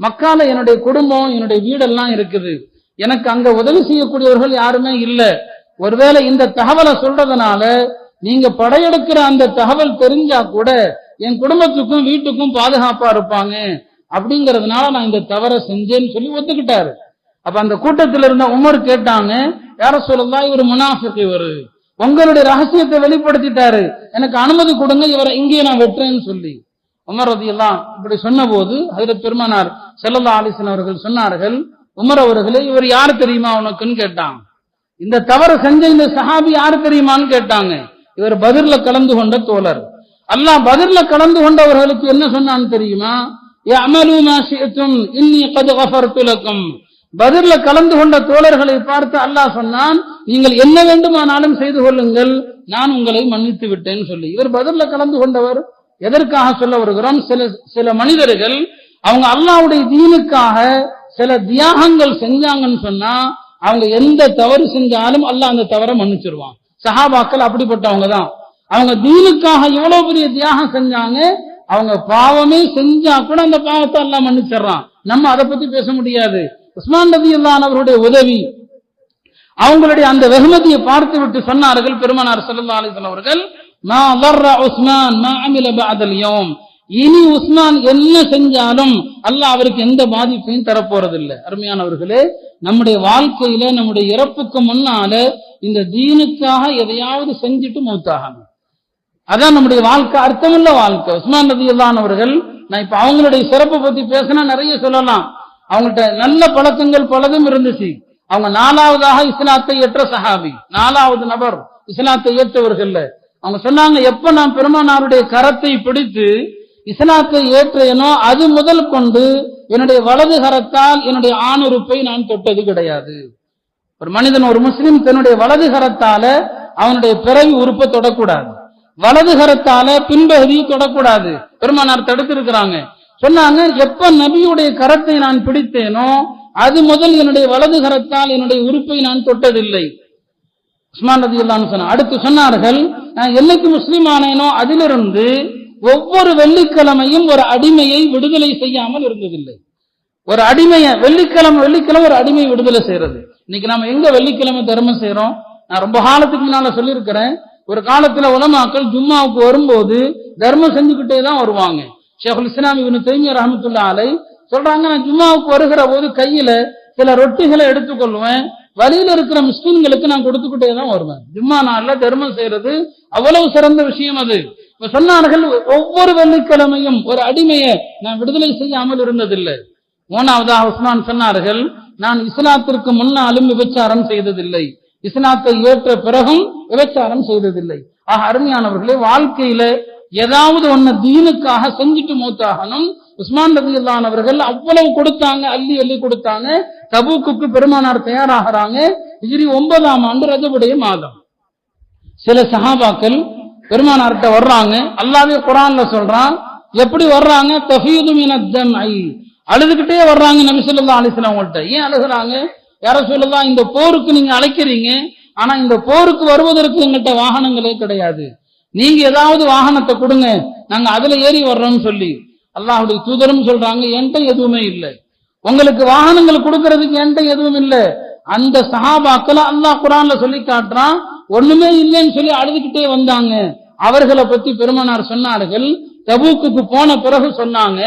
மக்கால என்னுடைய குடும்பம் என்னுடைய வீடெல்லாம் இருக்குது, எனக்கு அங்க உதவி செய்யக்கூடியவர்கள் யாருமே இல்ல. ஒருவேளை இந்த தகவலை சொல்றதுனால நீங்க படையெடுக்கிற அந்த தகவல் தெரிஞ்சா கூட என் குடும்பத்துக்கும் வீட்டுக்கும் பாதுகாப்பா இருப்பாங்க, அப்படிங்கறதுனால நான் இந்த தவறை செஞ்சேன்னு சொல்லி ஒத்துக்கிட்டாரு. அப்ப அந்த கூட்டத்தில் இருந்த உமர் கேட்டாங்க, யா ரசூலல்லாஹ், இவர் முனாஃபிக், இவரு உங்களுடைய ரகசியத்தை வெளிப்படுத்திட்டாரு, எனக்கு அனுமதி கொடுங்க, இவரை இங்கே நான் வெட்டுறேன்னு சொல்லி. உமர் ரலியல்லாஹு இப்படி சொன்ன போது ஹஜ்ரத் பெருமானார் ஸல்லல்லாஹு அலைஹி வஸல்லம் அவர்கள் சொன்னார்கள், உமர் அவர்களே, இவர் யாரு தெரியுமா உனக்குன்னு கேட்டாங்க. இந்த தவறு செஞ்ச இந்த சஹாபி யாரு தெரியுமான்னு கேட்டாங்க. இவர் பத்ர்ல கலந்து கொண்ட தோழர். அல்லாஹ் பத்ர்ல கலந்து கொண்டவர்களுக்கு என்ன சொன்னான்னு தெரியுமா, யஅமலு மா ஷிஅதும் இன்னி கத் கஃபர்து லக்கும். பத்ர்ல கலந்து கொண்ட தோழர்களை பார்த்து அல்லாஹ் சொன்னான், நீங்கள் என்ன வேண்டுமானாலும் செய்து கொள்ளுங்கள், நான் உங்களை மன்னித்து விட்டேன்னு சொல்லி. இவர் பத்ர்ல கலந்து கொண்டவர். எதற்காக சொல்ல வருகிறோம், சில மனிதர்கள் அவங்க அல்லாஹ்வுடைய தீனுக்காக சில தியாகங்கள் செஞ்சாங்கன்னு சொன்னா அவங்க எந்த தவறு செஞ்சாலும் அல்லாஹ் அந்த தவறை மன்னிச்சிருவான். சஹாபாக்கள் அப்படிப்பட்டவங்க தான். அவங்க தீனுக்காக எவ்வளவு பெரிய தியாகம் செஞ்சாங்க, அவங்க பாவமே செஞ்சா கூட அந்த பாவத்தை அல்லாஹ் மன்னிச்சிடறான். நம்ம அதை பத்தி பேச முடியாது. உஸ்மான் ரலியல்லாஹு அன்ஹு அவருடைய உதவி, அவங்களுடைய அந்த வெகுமதியை பார்த்து விட்டு சொன்னார்கள் பெருமானார் ஸல்லல்லாஹு அலைஹி வஸல்லம் அவர்கள், மா தர்ர உஸ்மான் மா அமில பஅதல் யௌம், இனி உஸ்மான் என்ன செஞ்சாலும் அல்லாஹ் அவருக்கு எந்த பாதிப்பையும் தரப்போறதில்லை. அருமையானவர்களே, நம்முடைய வாழ்க்கையில நம்முடைய இறப்புக்கு முன்னால இந்த தீனுக்காக எதையாவது செஞ்சுட்டு மௌத்தாகணும். அதான் நம்முடைய வாழ்க்கை, அர்த்தமுள்ள வாழ்க்கை. உஸ்மான் ரலியல்லாஹு அன்ஹு அவர்கள், நான் இப்ப அவங்களுடைய சிறப்பை பத்தி பேசினா நிறைய சொல்லலாம். அவங்கள்ட்ட நல்ல பழக்கங்கள் பலதும் இருந்துச்சு. அவங்க 4வதாக இஸ்லாத்தை ஏற்ற சஹாபி, 4வது நபர் இஸ்லாத்தை ஏற்றவர்கள். அவங்க சொன்னாங்க, எப்ப நான் பெருமானாருடைய கரத்தை பிடித்து இஸ்லாத்தை ஏற்றேனோ அது முதல் கொண்டு என்னுடைய வலது கரத்தால் என்னுடைய ஆணுறுப்பை நான் தொட்டது கிடையாது. ஒரு மனிதன், ஒரு முஸ்லிம் தன்னுடைய வலது கரத்தால அவனுடைய பிறவி உறுப்பை தொடக்கூடாது, வலது கரத்தால பின்பகுதியை தொடக்கூடாது. பெருமானார் தடுத்து இருக்கிறாங்க. சொன்னாங்க, எப்ப நபியுடைய கரத்தை நான் பிடித்தேனோ அது முதல் என்னுடைய வலது கரத்தால் என்னுடைய உறுப்பை நான் தொட்டதில்லை. உஸ்மான் ரலியல்லாஹு அன்ஹு சொன்னார். அடுத்து சொன்னார்கள், நான் என்னைக்கு முஸ்லீம் ஆனேனோ அதிலிருந்து ஒவ்வொரு வெள்ளிக்கிழமையும் ஒரு அடிமையை விடுதலை செய்யாமல் இருந்ததில்லை. ஒரு அடிமையை வெள்ளிக்கிழமை ஒரு அடிமை விடுதலை செய்யறது. இன்னைக்கு நாம எங்க வெள்ளிக்கிழமை தர்மம் செய்யறோம்? நான் ரொம்ப காலத்துக்கு முன்னால சொல்லியிருக்கிறேன், ஒரு காலத்துல உலமாக்கள் ஜும்மாவுக்கு வரும்போது தர்மம் செஞ்சுக்கிட்டே தான் வருவாங்க. ஷேகுல் இஸ்லாம் இப்னு தைமிய்யா ரஹ்மத்துல்லாஹி அலைஹி சொல்றாங்க, நான் ஜும்மாவுக்கு வருகிற போது கையில சில ரொட்டிகளை எடுத்துக்கொள்வேன், வழியில இருக்கிற முஸ்லிம்களுக்கு நான் கொடுத்துக்கிட்டே தான் வருவேன். ஜும்மா நாள்ல தர்மம் செய்யறது அவ்வளவு சிறந்த விஷயம். அது சொன்னார்கள், ஒவ்வொரு வெள்ளிக்கிழமையும் ஒரு அடிமையை நான் விடுதலை செய்யாமல் இருந்ததில்லை. மூணாவதாக உஸ்மான் சொன்னார்கள், நான் இஸ்லாத்திற்கு முன்னாலும் விபச்சாரம் செய்ததில்லை, இஸ்லாத்தை ஏற்ற பிறகும் விபச்சாரம் செய்ததில்லை. ஆக அருமையானவர்களே, வாழ்க்கையில ஏதாவது ஒண்ணு தீனுக்காக செஞ்சுட்டு மூத்தாகணும். உஸ்மான் ரலியல்லாஹு அன்ஹு அவர்கள் அவ்வளவு கொடுத்தாங்க, அள்ளி அள்ளி கொடுத்தாங்க. தபூக்குக்கு பெருமானார் தயாராகிறாங்க. ஹிஜ்ரி 9ஆம் ஆண்டு ரஜபுடைய மாதம். சில சஹாபாக்கள் பெருமானார்கிட்ட வர்றாங்க. அல்லாஹ்வே குர்ஆன்ல சொல்றான், எப்படி வர்றாங்க? தஃபீது மினத் தம்ஐ, அழுதுகிட்டே வர்றாங்க நபி ஸல்லல்லாஹு அலைஹி வஸல்லம் அவங்கள்ட்ட. ஏன் அழுகுறாங்க? யா ரசூலல்லாஹ், இந்த போருக்கு நீங்க அழைக்கிறீங்க, ஆனா இந்த போருக்கு வருவதற்கு எங்கள்கிட்ட வாகனங்களே கிடையாது, நீங்க ஏதாவது வாகனத்தை கொடுங்க, நாங்க அதுல ஏறி வர்றோம்னு சொல்லி. அல்லாஹ்வுடைய தூதரும் சொல்றாங்க, என்கிட்ட எதுவுமே இல்லை, உங்களுக்கு வாகனங்கள் கொடுக்கறதுக்கு என்கிட்ட எதுவும் இல்லை. அந்த சஹாபாக்களை அல்லாஹ் குர்ஆன்ல சொல்லி காட்டுறான், ஒண்ணுமே இல்லைன்னு சொல்லி அழுதுகிட்டே வந்தாங்க. அவர்களை பத்தி பெருமானார் சொன்னார்கள். தபூக்குக்கு போன பிறகு சொன்னாங்க,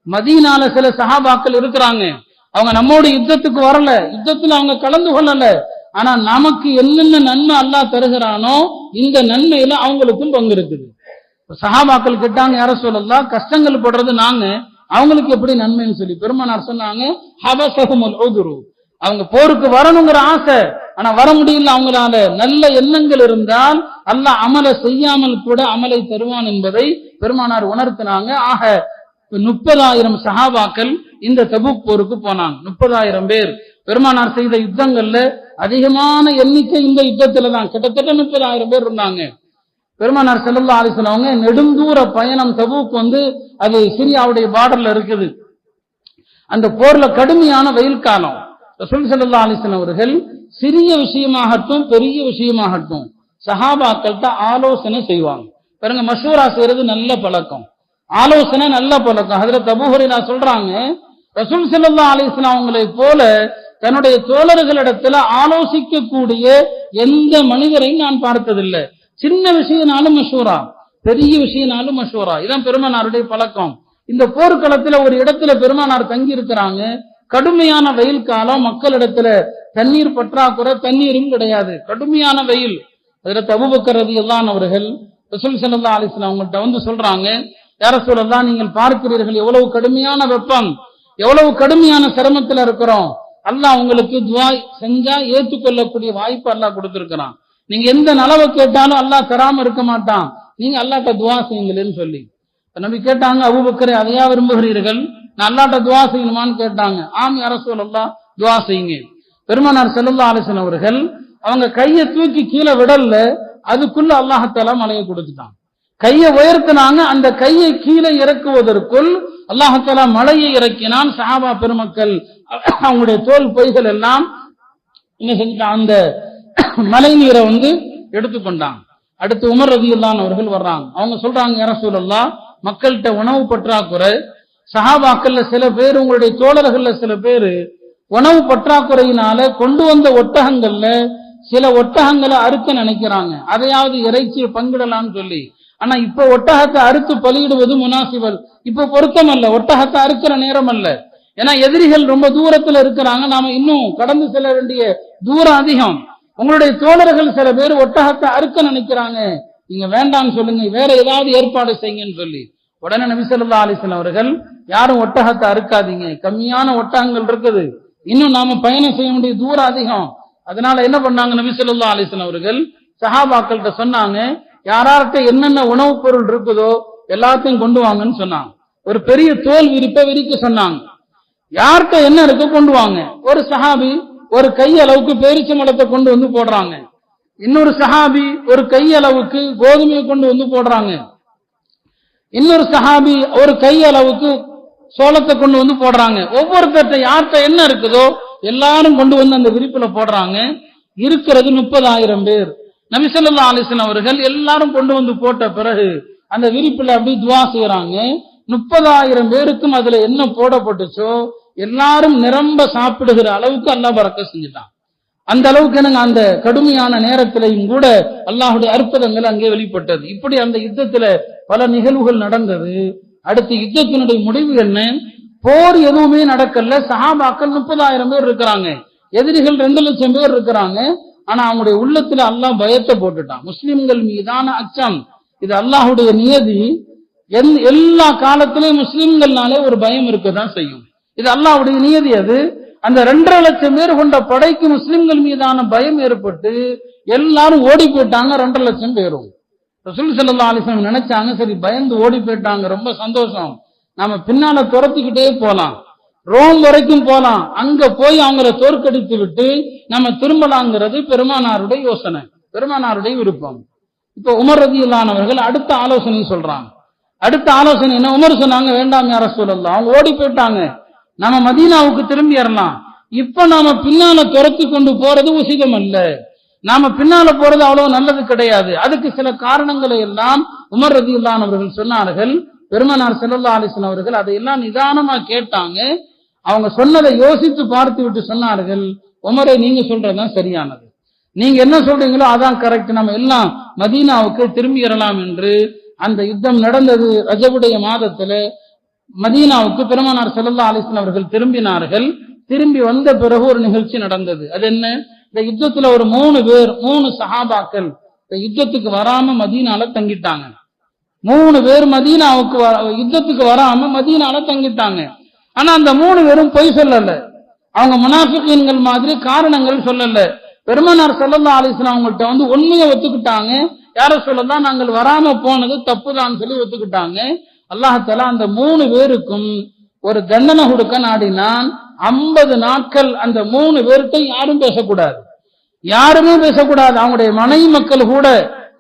மதீனால சில சஹாபாக்கள் இருக்கிறாங்க, அவங்க நம்மோட யுத்தத்துக்கு வரல, யுத்தத்துல அவங்க கலந்து கொள்ளல, ஆனா நமக்கு என்னென்ன நன்மை அல்லாஹ் தருகிறானோ இந்த நன்மையில அவங்களுக்கும் பங்கு இருக்குது. சஹாபாக்கள் கேட்டாங்க, யா ரசூலல்லாஹ், கஷ்டங்கள் படுறது நாங்க, அவங்களுக்கு எப்படி நன்மைன்னு சொல்லி. பெருமானார் சொன்னாங்க, ஹபஸஹுமுல் உதுரு, அவங்க போருக்கு வரணுங்கிற ஆசை, ஆனா வர முடியல அவங்களால. நல்ல எண்ணங்கள் இருந்தால் அல்லாஹ் அமலை செய்யாமல் கூட அமலை தருவான் என்பதை பெருமானார் உணர்த்தினாங்க. ஆக 30,000 சஹாபாக்கள் இந்த தபூக் போருக்கு போனாங்க. 30,000 பேர். பெருமானார் செய்த யுத்தங்கள்ல அதிகமான எண்ணிக்கை இந்த யுத்தத்துல தான், கிட்டத்தட்ட 30,000 பேர் இருந்தாங்க. பெருமானார் ஸல்லல்லாஹு அலைஹி வஸல்லம் அவங்க நெடுந்தூர பயணம். தபூக் அது சிரியாவுடைய பார்டர்ல இருக்குது. அந்த போர்ல கடுமையான வெயில் காலம். ரசூல் ஸல்லல்லாஹு அலைஹி வஸல்லம் அவர்கள் சிறிய விஷயமாகட்டும் பெரிய விஷயமாகட்டும் சஹாபாக்கள்கிட்ட ஆலோசனை செய்வாங்க. பாருங்க, மஷூரா செய்யறது நல்ல பழக்கம், ஆலோசனை நல்ல பழக்கம். ஹஜ்ரத் அபூ ஹுரைரா சொல்றாங்க, ரசூல் ஸல்லல்லாஹு அலைஹி வஸல்லம் அவங்களை போல தன்னுடைய தோழர்களிடத்துல ஆலோசிக்க கூடிய எந்த மனிதரையும் நான் பார்த்ததில்லை. சின்ன விஷயம்னாலும் மஷூரா, பெரிய விஷயம்னாலும் மஷூரா. இதான் பெருமானாருடைய பழக்கம். இந்த போர்க்களத்துல ஒரு இடத்துல பெருமானார் தங்கி இருக்கிறாங்க. கடுமையான வெயில் காலம், மக்களிடத்துல தண்ணீர் பற்றாக்குறை, தண்ணீரும் கிடையாது, கடுமையான வெயில். ஹஜ்ரத் அபூபக்கர் ரலியல்லாஹு அன்ஹு அவர்கள் ரசூல் ஸல்லல்லாஹு அலைஹி வஸல்லம் அவங்கள்ட்ட சொல்றாங்க, யா ரசூலல்லாஹ், நீங்கள் பார்க்கிறீர்கள் எவ்வளவு கடுமையான வெப்பம், எவ்வளவு கடுமையான சிரமத்துல இருக்கிறோம், அல்லாஹ் உங்களுக்கு துஆ செஞ்சா ஏற்றுக்கொள்ளக்கூடிய வாய்ப்பு அல்லாஹ் கொடுத்திருக்கிறான், நீங்க எந்த நலவை கேட்டாலும் அல்லாஹ் தராம இருக்க மாட்டான், நீங்க அல்லாஹ்ட்ட துஆ செய்யுங்களேன்னு சொல்லி. நபி கேட்டாங்க, அபூபக்கரே, அதையா விரும்புகிறீர்கள், நான் அல்லாஹ்ட்ட துஆ செய்யணுமான்னு கேட்டாங்க. ஆம் யா ரசூலல்லாஹ், துஆ செய்யுங்க. பெருமானார் ஸல்லல்லாஹு அலைஹி வஸல்லம் அவர்கள் அவங்க கையை தூக்கி கீழே விடல, அதுக்குள்ள அல்லாஹ் தஆலா மலையை கொடுத்துட்டான். கையை உயர்த்தினாங்க, அந்த கையை கீழே இறக்குவதற்குள் அல்லாஹ் தஆலா மலையை இறக்கினான். சஹாபா பெருமக்கள் அவங்களுடைய தோல் பைகள் எல்லாம் என்ன செஞ்சாங்க, அந்த மலை நீரை எடுத்துக்கொண்டாங்க. அடுத்து உமர் ரலியல்லாஹு அன்ஹு அவர்கள் வர்றாங்க. அவங்க சொல்றாங்க, யா ரசூலல்லாஹ், மக்கள்கிட்ட உணவு பற்றாக்குறை, சஹாபாக்கள்ல சில பேர், உங்களுடைய தோழர்கள்ல சில பேரு உணவு பற்றாக்குறையினால கொண்டு வந்த ஒட்டகங்கள்ல சில ஒட்டகங்களை அறுக்க நினைக்கிறாங்க, அதையாவது இறைச்சியை பங்கிடலாம்னு சொல்லி. ஆனா இப்ப ஒட்டகத்தை அறுத்து பலியிடுவது முனாசிபல், இப்ப பொருத்தம் அல்ல, ஒட்டகத்தை அறுக்கிற நேரம் அல்ல. ஏன்னா எதிரிகள் ரொம்ப தூரத்துல இருக்கிறாங்க, நாம இன்னும் கடந்து செல்ல வேண்டிய தூரம் அதிகம். உங்களுடைய தோழர்கள் சில பேர் ஒட்டகத்தை அறுக்க நினைக்கிறாங்க, நீங்க வேண்டாம்னு சொல்லுங்க, வேற ஏதாவது ஏற்பாடு செய்யுங்கன்னு சொல்லி. உடனே நபி ஸல்லல்லாஹு அலைஹி வஸல்லம் அவர்கள், யாரும் ஒட்டகத்தை அறுக்காதீங்க, கம்மியான ஒட்டகங்கள் இருக்குது, இன்னும் நாம பயணம் செய்ய வேண்டிய தூரம் அதிகம். அதனால என்ன பண்ணாங்க, நபி ஸல்லல்லாஹு அலைஹி வஸல்லம் அவர்கள் சஹாபாக்கள்கிட்ட சொன்னாங்க, யாரார்கிட்ட என்னென்ன உணவுப் பொருள் இருக்குதோ எல்லாத்தையும் கொண்டு வாங்கன்னு சொன்னாங்க. ஒரு பெரிய தோல் விரிப்பை விரிக்க சொன்னாங்க. யார்கிட்ட என்ன இருக்கு கொண்டு வாங்க. ஒரு சஹாபி ஒரு கையளவுக்கு பேரிச்சம்பழத்தை கொண்டு போடுறாங்க. இன்னொரு சஹாபி ஒரு கையளவுக்கு கோதுமையை கொண்டு வந்து போடுறாங்க. இன்னொரு சஹாபி ஒரு கையளவுக்கு சோளத்தை கொண்டு வந்து போடுறாங்க. ஒவ்வொருத்தர்ட்ட யார்கிட்ட என்ன இருக்குதோ எல்லாரும் கொண்டு வந்து அந்த விரிப்புல போடுறாங்க. இருக்கிறது 30,000 பேர். நபி ஸல்லல்லாஹு அலைஹி வஸல்லம் அவர்கள் எல்லாரும் கொண்டு வந்து போட்ட பிறகு அந்த விரிப்புல அப்படி துஆ செய்யறாங்க. 30,000 பேருக்கும் அதுல என்ன போடப்பட்டுச்சோ எல்லாரும் நிரம்ப சாப்பிடுகிற அளவுக்கு அல்லாஹ் பரக்கத் செஞ்சுட்டான். அந்த அளவுக்கு எனக்கு அந்த கடுமையான நேரத்திலையும் கூட அல்லாஹ்வுடைய அற்புதங்கள் அங்கே வெளிப்பட்டது. இப்படி அந்த யுத்தத்துல பல நிகழ்வுகள் நடந்தது. அடுத்து யுத்தத்தினுடைய முடிவு என்ன? போர் எதுவுமே நடக்கல. சஹாபாக்கள் 30,000 பேர் இருக்கிறாங்க, எதிரிகள் 2 லட்சம் பேர் இருக்கிறாங்க. ஆனா அவங்களுடைய உள்ளத்துல அல்லாஹ் பயத்தை போட்டுட்டான். முஸ்லிம்கள் மீதான அச்சம். இது அல்லாஹ்வுடைய நியதி. எல்லா காலத்திலும் முஸ்லிம்கள்னாலே ஒரு பயம் இருக்கதான் செய்யும். இது அல்லாஹ்வுடைய நியதி. அது அந்த 2.5 லட்சம் பேர் கொண்ட படைக்கு முஸ்லிம்கள் மீதான பயம் ஏற்பட்டு எல்லாரும் ஓடி போயிட்டாங்க. 2.5 லட்சம் பேரும் ரசூல் ஸல்லல்லாஹு அலைஹி வஸல்லம் நினைச்சாங்க, சரி பயந்து ஓடி போயிட்டாங்க, ரொம்ப சந்தோஷம், நாம பின்னால துரத்திக்கிட்டே போலாம், ரோம் வரைக்கும் போலாம், அங்க போய் அவங்கள தோற்கடித்து விட்டு நம்ம திரும்பலாங்கிறது பெருமானாருடைய யோசனை, பெருமானாருடைய விருப்பம். இப்ப உமர் ரலியல்லாஹு அன்ஹு அவர்கள் அடுத்த ஆலோசனை சொல்றாங்க. அடுத்த ஆலோசனை என்ன? உமர் சொன்னாங்க, வேண்டாம் யா ரசூலல்லாஹ், அவங்க ஓடி போயிட்டாங்க, நம்ம மதீனாவுக்கு திரும்பிடலாம். இப்ப நாம பின்னால துரத்தி கொண்டு போறது உசிதம் அல்ல, நாம பின்னால போறது அவ்வளவு நல்லது கிடையாது. அதுக்கு சில காரணங்களை எல்லாம் உமர் ரலியல்லாஹு அன்ஹு அவர்கள் சொன்னார்கள். பெருமானார் ஸல்லல்லாஹு அலைஹி வஸல்லம் அவர்கள் அதையெல்லாம் நிதானமா கேட்டாங்க. அவங்க சொன்னதை யோசித்து பார்த்து விட்டு சொன்னார்கள், உமரே நீங்க சொல்றதுதான் சரியானது, நீங்க என்ன சொல்றீங்களோ அதான் கரெக்ட், நம்ம எல்லாம் மதீனாவுக்கு திரும்பிடலாம் என்று. அந்த யுத்தம் நடந்தது ரஜபுடைய மாதத்துல. மதீனாவுக்கு பெருமானார் ஸல்லல்லாஹு அலைஹி வஸல்லம் அவர்கள் திரும்பினார்கள். திரும்பி வந்த பிறகு ஒரு நிகழ்ச்சி நடந்தது. அது என்ன? இந்த யுத்தத்துல ஒரு 3 பேர், 3 சஹாபாக்கள் இந்த யுத்தத்துக்கு வராம மதீனால தங்கிட்டாங்க. 3 பேர் மதீனாவுக்கு யுத்தத்துக்கு வராம மதீனால தங்கிட்டாங்க. ஆனா அந்த 3 பேரும் பொய் சொல்லல, அவங்க முனாஃபிகீன்கள் மாதிரி காரணங்கள் சொல்லல. பெருமானார் ஸல்லல்லாஹு அலைஹி வஸல்லம் அவங்கள்ட்ட வந்து உண்மையை ஒத்துக்கிட்டாங்க. யார சொல்லலாம், நாங்கள் வராம போனது தப்புதான் சொல்லி ஒத்துக்கிட்டாங்க. அல்லாஹ் தஆலா அந்த 3 பேருக்கும் ஒரு தண்டனை கொடுக்க நாடினான். 50 நாட்கள் அந்த 3 பேர்கிட்ட யாரும் பேசக்கூடாது, யாருமே பேசக்கூடாது. அவங்களுடைய மனைவி மக்கள் கூட,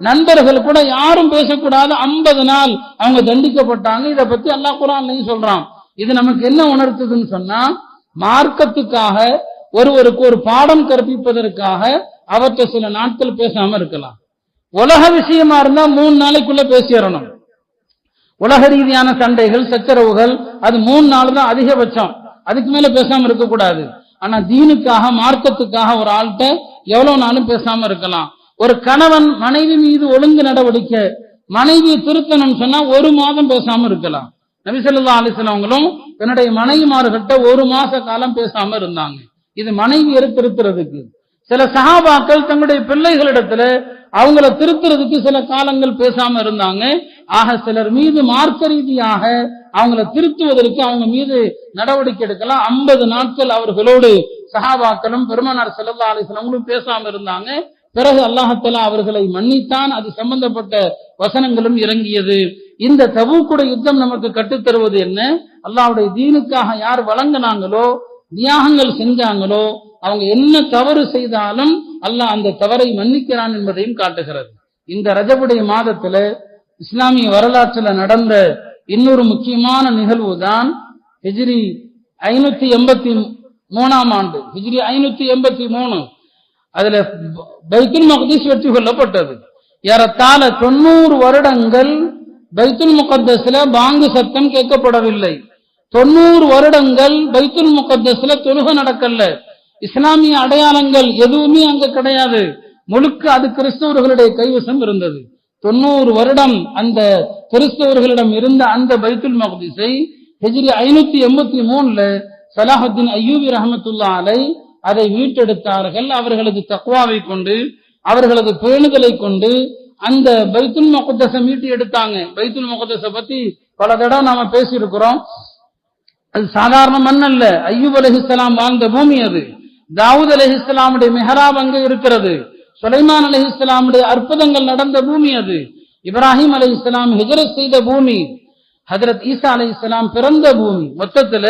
நண்பர்கள் கூட யாரும் பேசக்கூடாது. 50 நாள் அவங்க தண்டிக்கப்பட்டாங்க. இதை பத்தி அல்லாஹ் குர்ஆன்லயும் சொல்றான். இது நமக்கு என்ன உணர்த்துதுன்னு சொன்னா, மார்க்கத்துக்காக ஒருவருக்கு ஒரு பாடம் கற்பிப்பதற்காக அவற்றை சில நாட்கள் பேசாம இருக்கலாம். உலக விஷயமா இருந்தா 3 நாளைக்குள்ள பேசிடணும். உலக ரீதியான சண்டைகள் சச்சரவுகள் அது 3 நாள் தான் அதிகபட்சம், அதுக்கு மேல பேசாம இருக்கக்கூடாது. ஆனா தீனுக்காக மார்க்கத்துக்காக ஒரு ஆள்கிட்ட எவ்வளவு நாளும் பேசாம இருக்கலாம். ஒரு கணவன் மனைவி மீது ஒழுங்கு நடவடிக்கை, மனைவியை திருத்தணும் சொன்னா 1 மாதம் பேசாம இருக்கலாம். நபி ஸல்லல்லாஹு அலைஹி வஸல்லம் அவங்களும் தன்னுடைய மனைவிமார்கிட்ட 1 மாச காலம் பேசாம இருந்தாங்க. இது மனைவியரை திருத்துறதுக்கு. சில சஹாபாக்கள் தங்களுடைய பிள்ளைகளிடத்துல அவங்கள திருத்துறதுக்கு சில காலங்கள் பேசாம இருந்தாங்க. ஆக சிலர் மீது மார்க்க ரீதியாக அவங்கள திருத்துவதற்கு அவங்க மீது நடவடிக்கை எடுக்கலாம். 50 நாட்கள் அவர்களோடு சஹாபாக்களும் பெருமானார் ஸல்லல்லாஹு அலைஹி வஸல்லம் பேசாம இருந்தாங்க. பிறகு அல்லாஹ் தஆலா அவர்களை மன்னித்தான். அது சம்பந்தப்பட்ட வசனங்களும் இறங்கியது. இந்த தபூக்குடைய யுத்தம் நமக்கு கற்றுத்தருவது என்ன? அல்லாஹ்வுடைய தீனுக்காக யார் வழங்கினாங்களோ, தியாகங்கள் செஞ்சாங்களோ, அவங்க என்ன தவறு செய்தாலும் அல்லாஹ் அந்த தவறை மன்னிக்கிறான் என்பதையும் காட்டுகிறது. இந்த ரஜபுடைய மாதத்துல இஸ்லாமிய வரலாற்றுல நடந்த இன்னொரு முக்கியமான நிகழ்வு தான் ஹிஜ்ரி 583 ஆண்டு, ஹிஜ்ரி 583. அதுல பைத்துல் மக்திஸ் வெற்றி கொள்ளப்பட்டது. ஏறத்தாழ 90 வருடங்கள் பைத்துல் முகத்தஸ்ல பாங்கு சத்தம் கேட்கப்படவில்லை. 90 வருடங்கள் பைத்துல் முகத்தஸ்ல தொழுகை நடக்கல. இஸ்லாமிய அடையாளங்கள் எதுவுமே அங்க கிடையாது. முழுக்க அது கிறிஸ்தவர்களுடைய கைவசம் இருந்தது. 90 வருடம் அந்த கிறிஸ்தவர்களிடம் இருந்த அந்த பைத்துல் மக்திஸை ஹிஜ்ரி 583ல சலாஹுத்தீன் அய்யூபி ரஹ்மத்துல்லாஹி அலைஹி அதை மீட்டெடுத்தார்கள். அவர்களது தக்வாவை கொண்டு, அவர்களது பேணுதலை கொண்டு அந்த பைத்துல் முகத்தஸை மீட்டு எடுத்தாங்க. பைத்துல் முகத்தஸை பத்தி பல தடவை நாம பேசியிருக்கிறோம். அது சாதாரண மண் அல்ல. அய்யூப் அலைஹிஸ்ஸலாம் வாழ்ந்த பூமி அது. தாவூத் அலைஹிஸ்ஸலாமுடைய மெஹராப் அங்கே இருக்கிறது. சுலைமான் அலைஹிஸ்ஸலாமுடைய அற்புதங்கள் நடந்த பூமி அது. இப்ராஹிம் அலைஹிஸ்ஸலாம் ஹிஜ்ரத் செய்த பூமி, ஹஜ்ரத் ஈசா அலைஹிஸ்ஸலாம் பிறந்த பூமி. மொத்தத்துல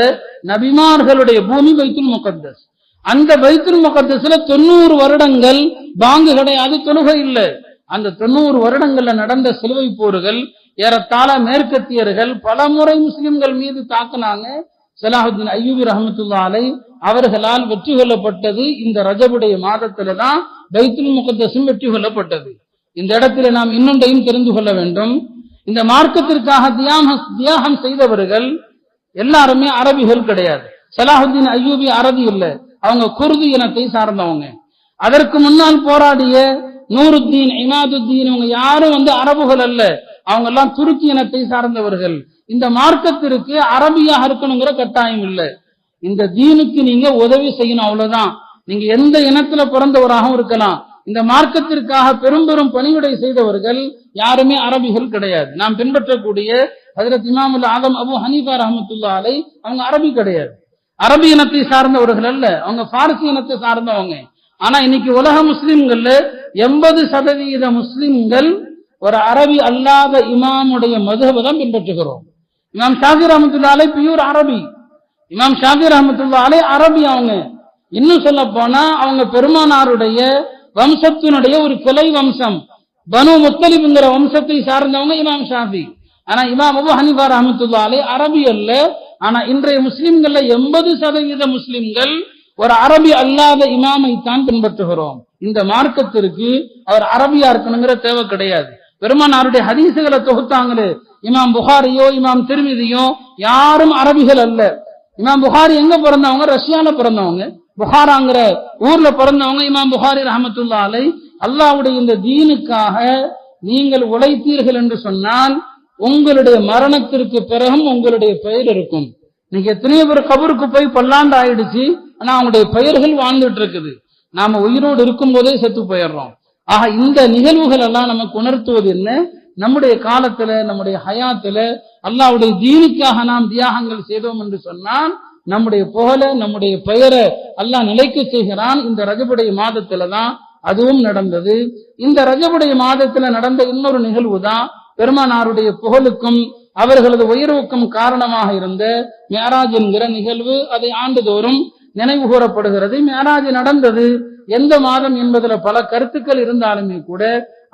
நபிமார்களுடைய பூமி பைத்துல் முகத்தஸ். அந்த பைத்துல் முகத்தஸ்ல 90 வருடங்கள் பாங்கு கிடையாது, தொழுகை இல்லை. அந்த 90 வருடங்கள்ல நடந்த சிலுவை போர்கள் ஏறத்தாழ மேற்கத்தியர்கள் பல முறை முஸ்லிம்கள் மீது தாக்குனாங்க. ஸலாஹுத்தீன் அய்யூபி ரஹ்மத்துல்லாஹி அலைஹி அவர்களால் வெற்றி கொள்ளப்பட்டது இந்த ரஜபுடைய மாதத்துல தான் பைத்துல் முகத்தஸும் வெற்றி கொள்ளப்பட்டது. இந்த இடத்துல நாம் இன்னொன்றையும் தெரிந்து கொள்ள வேண்டும். இந்த மார்க்கத்திற்காக தியாகம் செய்தவர்கள் எல்லாருமே அரபிகள் கிடையாது. ஸலாஹுத்தீன் அய்யூபி அரபி இல்ல, அவங்க குர்து இனத்தை சார்ந்தவங்க. அதற்கு முன்னால் போராடிய நூருத்தீன், இமாதுத்தீன் இவங்க யாரும் அரபுகள் அல்ல, அவங்க எல்லாம் துருக்கி இனத்தை சார்ந்தவர்கள். இந்த மார்க்கத்திற்கு அரபியாக இருக்கணுங்கிற கட்டாயம் இல்லை. இந்த தீனுக்கு நீங்க உதவி செய்யணும், அவ்வளவுதான். நீங்க எந்த இனத்துல பிறந்தவராகவும் இருக்கலாம். இந்த மார்க்கத்திற்காக பெரும் பெரும் பணிவிடை செய்தவர்கள் யாருமே அரபிகள் கிடையாது. நாம் பின்பற்றக்கூடிய ஹஜ்ரத் இமாமுல் ஆதம் அபு ஹனீஃபா ரஹ்மத்துல்லாஹி அலைஹி அவங்க அரபி கிடையாது, அரபி இனத்தை சார்ந்தவர்கள் அல்ல, அவங்க பார்சி இனத்தை சார்ந்தவங்க. ஆனா இன்னைக்கு உலக முஸ்லிம்கள்ல 80% முஸ்லிம்கள் ஒரு அரபி அல்லாத இமாமுடைய மதுஹபை தான் பின்பற்றுகிறோம். இமாம் ஷாஃபி ரஹ்மத்துல்லாஹி அலைஹி பியூர் அரபி, இமாம் ஷாஃபி ரஹ்மத்துல்லாஹி அலைஹி அரபி. அவங்க இன்னும் சொல்ல போனா அவங்க பெருமானாருடைய வம்சத்தினுடைய ஒரு கிளை வம்சம், பனு முத்தலிப்ங்கிற வம்சத்தை சார்ந்தவங்க இமாம் ஷாஃபி. ஆனா இமாம் அபு ஹனீஃபா ரஹ்மத்துல்லாஹி அலைஹி அரபி அல்ல. ஆனா இன்றைய முஸ்லிம்கள்ல 80% முஸ்லிம்கள் ஒரு அரபி அல்லாத இமாமை தான் பின்பற்றுகிறோம். இந்த மார்க்கத்திற்கு அவர் அரபியா இருக்கணுங்கிற தேவை கிடையாது. பெருமானாருடைய ஹதீசுகளை தொகுத்தாங்களே இமாம் புகாரியோ இமாம் திர்மிதியோ யாரும் அரபிகள் அல்ல. இமாம் புகாரி எங்க பிறந்தவங்க? ரஷ்யால பிறந்தவங்க, புகாராங்கிற ஊர்ல பிறந்தவங்க இமாம் புகாரி ரஹ்மத்துல்லாஹி அலைஹி. அல்லாஹ்வுடைய இந்த தீனுக்காக நீங்கள் உழைத்தீர்கள் என்று சொன்னால் உங்களுடைய மரணத்திற்கு பிறகும் உங்களுடைய பெயர் இருக்கும். நீங்க எத்தனையோ பேர் கபருக்கு போய் பல்லாண்டு ஆயிடுச்சு, ஆனா அவங்களுடைய பெயர்கள் வாழ்ந்துட்டு இருக்குது. நாம உயிரோடு இருக்கும் போதே செத்து போயிடுறோம். ஆக இந்த நிகழ்வுகள் எல்லாம் நமக்கு உணர்த்துவது என்ன? நம்முடைய காலத்துல நம்முடைய ஹயாத்துல அல்லாஹ்வுடைய தீனுக்காக நாம் தியாகங்கள் செய்தோம் என்று சொன்னால் நம்முடைய புகழ நம்முடைய பெயரை அல்லாஹ் நிலைக்க செய்கிறான். இந்த ரஜபுடைய மாதத்துல தான் அதுவும் நடந்தது. இந்த ரஜபுடைய மாதத்துல நடந்த இன்னொரு நிகழ்வு தான் பெருமானாருடைய புகழுக்கும் அவர்களது உயர்வுக்கும் காரணமாக இருந்த மிஅராஜ் என்கிற நிகழ்வு. அதை ஆண்டுதோறும் நினைவு கூறப்படுகிறது. மிஅராஜ் நடந்தது எந்த மாதம் என்பதுல பல கருத்துக்கள் இருந்தாலுமே கூட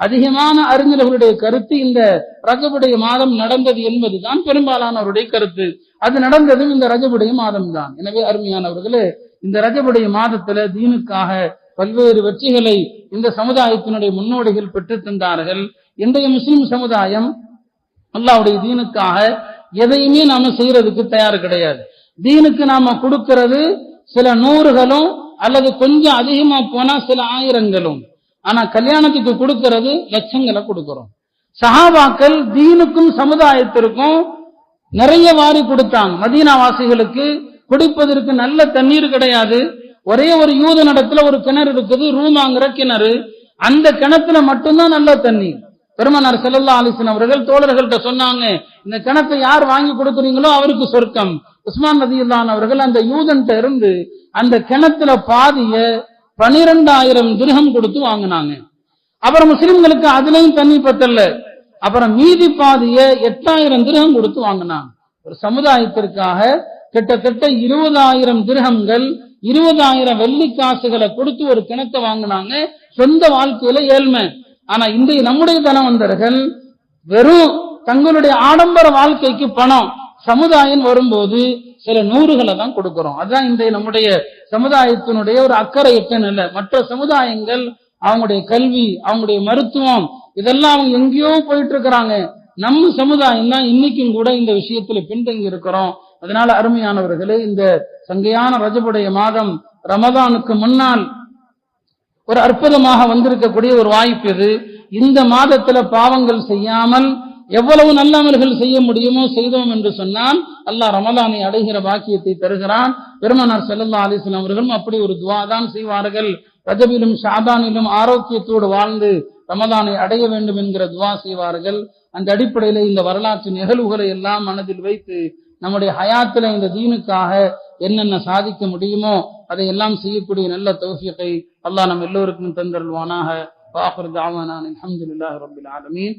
அதிகமான அறிஞர்களுடைய கருத்து இந்த ரஜபுடைய மாதம் நடந்தது என்பதுதான் பெரும்பாலானவருடைய கருத்து. அது நடந்ததும் இந்த ரஜபுடைய மாதம் தான். எனவே அருமையானவர்களே, இந்த ரஜபுடைய மாதத்துல தீனுக்காக பல்வேறு வெற்றிகளை இந்த சமுதாயத்தினுடைய முன்னோடிகள் பெற்று தந்தார்கள். இன்றைய முஸ்லிம் சமுதாயம் அல்லாஹ்வுடைய தீனுக்காக எதையுமே நாம செய்யறதுக்கு தயார் கிடையாது. தீனுக்கு நாம கொடுக்கிறது சில நூறுகளும் அல்லது கொஞ்சம் அதிகமா போனா சில ஆயிரங்களும். ஆனா கல்யாணத்துக்கு கொடுக்கிறது லட்சங்களை கொடுக்கிறோம். சஹாபாக்கள் தீனுக்கும் சமுதாயத்திற்கும் நிறைய வாரி கொடுத்தாங்க. மதீனா வாசிகளுக்கு குடிப்பதற்கு நல்ல தண்ணீர் கிடையாது. ஒரே ஒரு யூத நடத்துல ஒரு கிணறு இருக்குது, ரூமாங்கிற கிணறு. அந்த கிணத்துல மட்டும்தான் நல்ல தண்ணீர். பெருமானார் ஸல்லல்லாஹு அலைஹி வஸல்லம் அவர்கள் தோழர்கள்ட்ட சொன்னாங்க, இந்த கிணத்தை யார் வாங்கி கொடுக்குறீங்களோ அவருக்கு சொர்க்கம். உஸ்மான் ரலியல்லாஹு அன்ஹு அவர்கள் அந்த யூதன்ட்ட இருந்து அந்த கிணத்துல பாதிய 12,000 திர்ஹம் கொடுத்து வாங்கினாங்க. அப்புறம் முஸ்லிம்களுக்கு அதுலயும் தண்ணி பத்தல, அப்புறம் மீதி பாதிய 8,000 திர்ஹம் கொடுத்து வாங்கினாங்க. ஒரு சமுதாயத்திற்காக கிட்டத்தட்ட 20,000 திர்ஹம்கள் 20,000 வெள்ளிக்காசுகளை கொடுத்து ஒரு கிணத்தை வாங்கினாங்க. சொந்த வாழ்க்கையில ஏழ்மை. ஆனா இன்றைய நம்முடைய தனவந்தர்கள் வெறும் தங்களுடைய ஆடம்பர வாழ்க்கைக்கு பணம், சமுதாயம் வரும்போது சில நூறுகளை தான் கொடுக்கிறோம். அதுதான் இன்றைய நம்முடைய சமுதாயத்தினுடைய ஒரு அக்கறை எட்ட நிலை. மற்ற சமுதாயங்கள் அவங்களுடைய கல்வி, அவங்களுடைய மருத்துவம் இதெல்லாம் அவங்க எங்கேயோ போயிட்டு இருக்கிறாங்க. நம்ம சமுதாயம் தான் இன்னைக்கும் கூட இந்த விஷயத்துல பின்தங்கி இருக்கிறோம். அதனால அருமையானவர்களே, இந்த சங்கையான ரஜபுடைய மாதம் ரமதானுக்கு முன்னால் ஒரு அற்புதமாக வந்திருக்கக்கூடிய ஒரு வாய்ப்பு இது. இந்த மாதத்துல பாவங்கள் செய்யாமல் எவ்வளவு நல்லமல்கள் செய்ய முடியுமோ செய்தோம் என்று சொன்னால் அல்லாஹ் ரமலானை அடைகிற பாக்கியத்தை தருகிறான். பெருமானார் ஸல்லல்லாஹு அலைஹி வஸல்லம் அவர்களும் அப்படி ஒரு துஆ தான் செய்வார்கள். ரஜபிலும் ஷாபானிலும் ஆரோக்கியத்தோடு வாழ்ந்து ரமலானை அடைய வேண்டும் என்கிற துஆ செய்வார்கள். அந்த அடிப்படையில இந்த வரலாற்று நிகழ்வுகளை எல்லாம் மனதில் வைத்து நம்முடைய ஹயாத்துல இந்த தீனுக்காக என்னென்ன சாதிக்க முடியுமோ அதை எல்லாம் செய்யக்கூடிய நல்ல தௌஃபீகை அல்லாஹ் நம் எல்லோருக்கும் தந்தருள்வானாக. வாஹிரு தஅவானா அல்ஹம்துலில்லாஹி ரப்பில் ஆலமீன்.